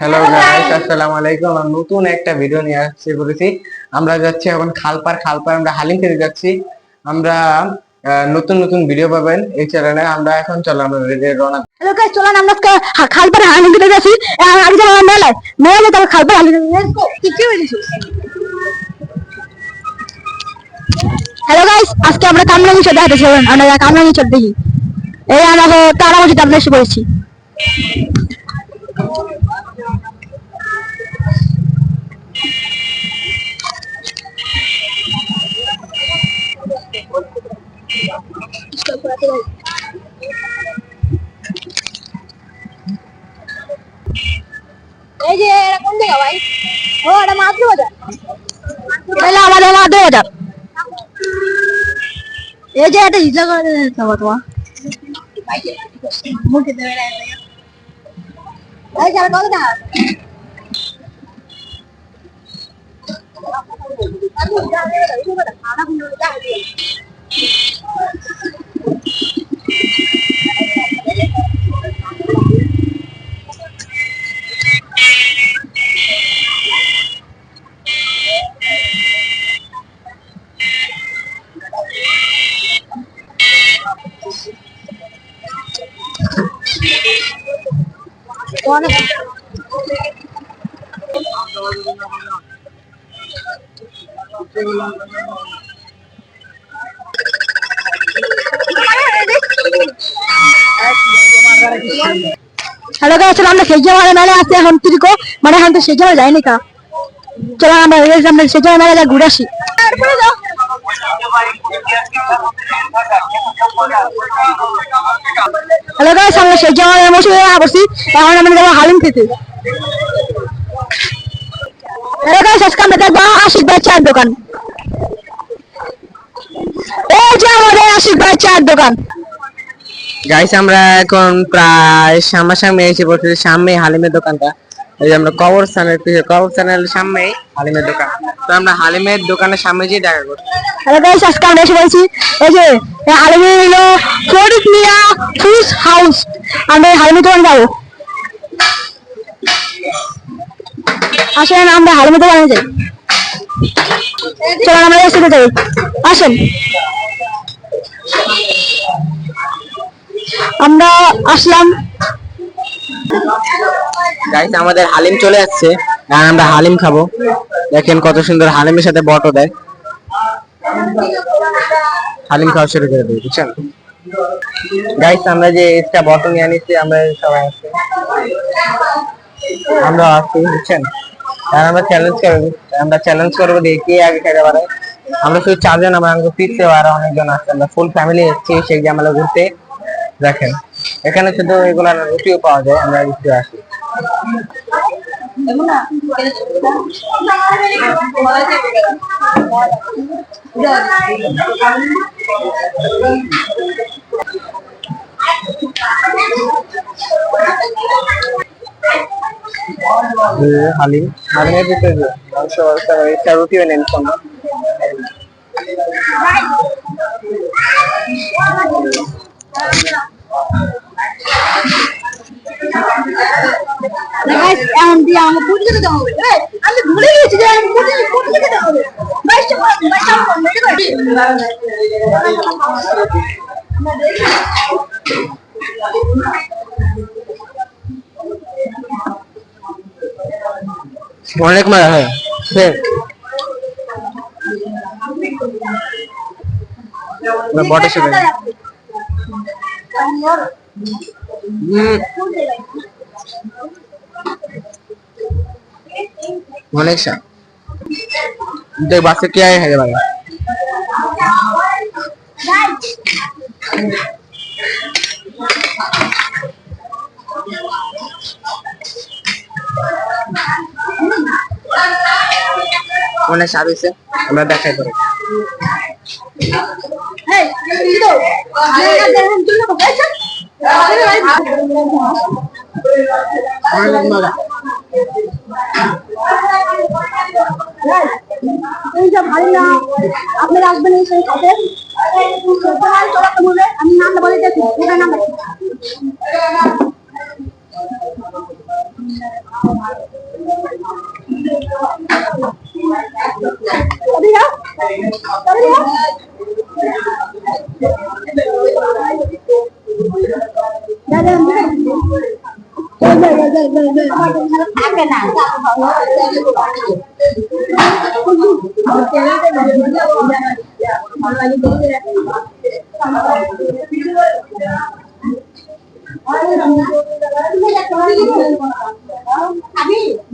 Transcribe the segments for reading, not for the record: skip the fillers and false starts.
Hello guys, আসসালামু আলাইকুম। আমরা নতুন একটা ভিডিও নিয়ে আসছি বলেছি। আমরা যাচ্ছি এখন খালপার আমরা হালিম খেতে যাচ্ছি। আমরা নতুন নতুন ভিডিও পাবেন এই চ্যানেলে। আমরা এখন চলো আমরা রওনা। হ্যালো গাইস, চলেন আমরা খালপাড়ে হালিম খেতে যাচ্ছি। আগে যাবো মেলায় তারপর খালপাড়ে হালিম খেতে। Let's go. কি হয়েছে? হ্যালো গাইস, আজকে আমরা কামরাঙ্গি চর দেখাতে চলেন। আমরা কামরাঙ্গি চর দেখি। এই আমরা তারা মসজিদ আমরা এসে পড়েছি। এই যে এটা কোন জায়গা ভাই? ও এটা মাদ্রি বাজার। এটা আমাদের মাদ্রি বাজার। এই যে এটা হিজা করে দিতে হবে তোমার। মুখে দেবে না এটা। এই যারা কত টাকা? হ্যালো গাইস, আমরা সেই জায়গায় মেলে আসছি। এখন তিরিকো মানে এখন তো সেই জায়গায় যাইনি কা। চলো আমরা সেই জায়গায় মেলে ঘুরে আসি। হ্যালো গাইস, আমরা সেই জায়গায় বসছি। এখন আমরা যাবো হালিম খেতে। হ্যালো গাইস, আজকে আমরা দেখবো আশিক ভাই চায়ের দোকান। এই যে আমাদের আশিক ভাই চায়ের দোকান। গাইস, আমরা এখন প্রায় সামনাসামনি এসে পড়ছি। সামনে হালিমের দোকানটা। এই যে আমরা কবরস্থানের সামনে হালিমের দোকান। তো আমরা হালিমের দোকানের সামনে যেয়ে দেখা করছি। হ্যালো গাইস, আজকে আমরা এসে পড়েছি। এই যে হালিমের হলো ফরিদ মিয়া ফিশ হাউস। আমরা হালিমের দোকানে যাবো। আসেন আমরা হালিমের দোকানে যাই। চলো আমরা এসে যাই। আসেন আমরা আসলাম। গাইস, আমাদের হালিম চলে আসছে আর আমরা হালিম খাবো। দেখেন কত সুন্দর হালিমের সাথে বটও দেয়। হালিম খাওয়া শুরু করে দেবে, বুঝছেন গাইস। আমরা যে এক্সট্রা বটল নিয়ে নিচ্ছি, আমরা সবাই আছি, আমরা আছি, বুঝছেন। আর আমরা চ্যালেঞ্জ করবো দিয়ে কে আগে খেতে পারে। আমরা শুধু 4 জন, আমরা ফিরতে আর অনেকজন আসছে। আমরা ফুল ফ্যামিলি এসেছি সেই জামালে ঘুরতে। দেখেন এখানে শুধু এগুলা রুটিও পাওয়া যায়। আমরা ঘুরতে আসি। হালিমের ভিতরে একটা রুটিও নেন। এখন দিয়ে আমাকে পুটি খেতে হবে। আমি ভুলে গেছি যে পুটি খেতে হবে। অনেক মজা হয়। বটে শুনে অনেক স্বাদ। দেখ বাচ্চা কে আগে খেতে পারে। অনেক স্বাদ হয়েছে। আমরা দেখাই করে আপনারা আসবেন এই সাথে আমি নামটা বলে দিয়েছি।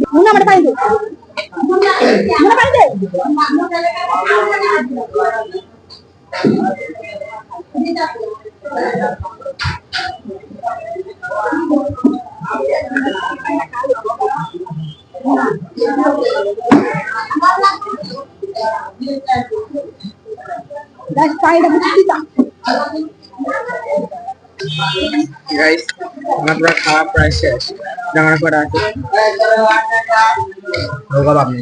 Muna pakai itu. Muna pakai itu. Guys, pakai dapat kita. Guys আমরা খাওয়া প্রায় শেষ ডাঙা করা আছে হোগা আপনি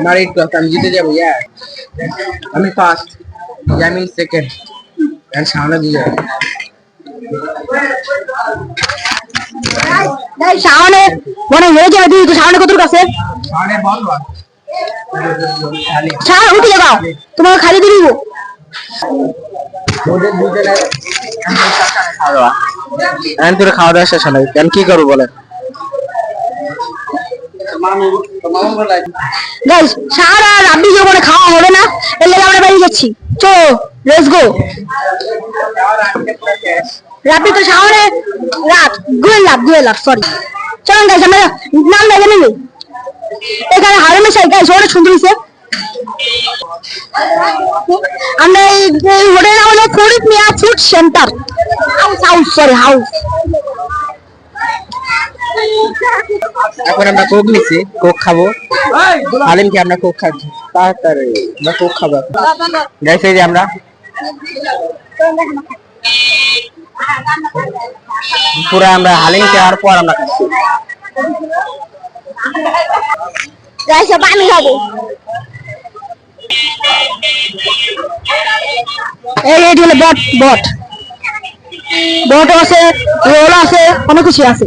মারি তো আমি জিতে যাবো ইয়ার আমি ফার্স্ট জামিন সেকেন্ড এন্ড সামনে দিয়ে Guys, সামনে মনে হয়ে যাবে তুই তো সামনে কত আছে সামনে বল সামনে উঠে যাও তোমাকে খালি দিয়ে দিব ওদের দুটো খাওয়া এন্ড তোর খাওয়া দাওয়া শেষ হলো কেন কি করব বলে গাইস সারা রাব্বি জীবনে খাওয়া হবে না এর লাগি আমরা বাড়ি যাচ্ছি চলো লেটস গো রাব্বি তো সামনে রাত গুয়েলাভ সরি চলুন গাইস আমরা নাম দেখে নেব এখানে হারমে সাই গাইস অনেক সুন্দর হইছে আমরা এই হোটেল নাম হলো ফরিদ মিয়া ফুড সেন্টার হাউস এখন আমরা কোক নিছি কোক খাবো আলিম কি আমরা কোক খাচ্ছি তাড়াতাড়ি আমরা কোক খাবো গাইস এই যে আমরা পুরো আমরা হালিম খাওয়ার পর আমরা খাচ্ছি গাইস পানি খাবো এই হলো বট আছে রোল আছে অনেক কিছু আছে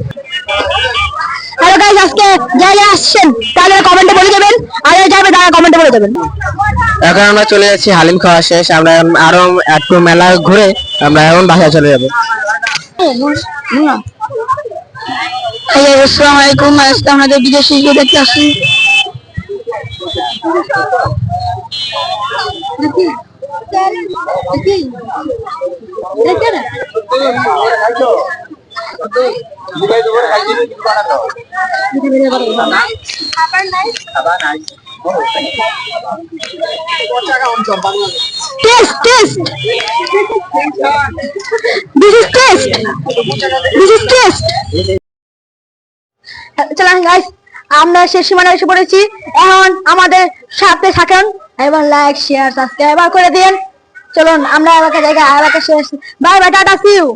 হ্যালো গাইস আজকে যারা আসছেন তাহলে কমেন্টে বলে দেবেন আর যাবে তারা কমেন্টে বলে দেবেন এখন আমরা চলে যাচ্ছি হালিম খাওয়া শেষ আমরা আরো একটু মেলা ঘুরে আমরা এখন বাসায় চলে যাবো আসসালামু আলাইকুম আজকে আমাদের বিদেশি ভিডিও দেখতে আসছি Taste. This is taste. চলুন গাইস আমরা শেষ সীমানায় এসে পড়েছি এখন আমাদের সাথে থাকুন এবং লাইক শেয়ার সাবস্ক্রাইব করে দিন চলুন আমরা এলাকা শেষ bye bye tata see you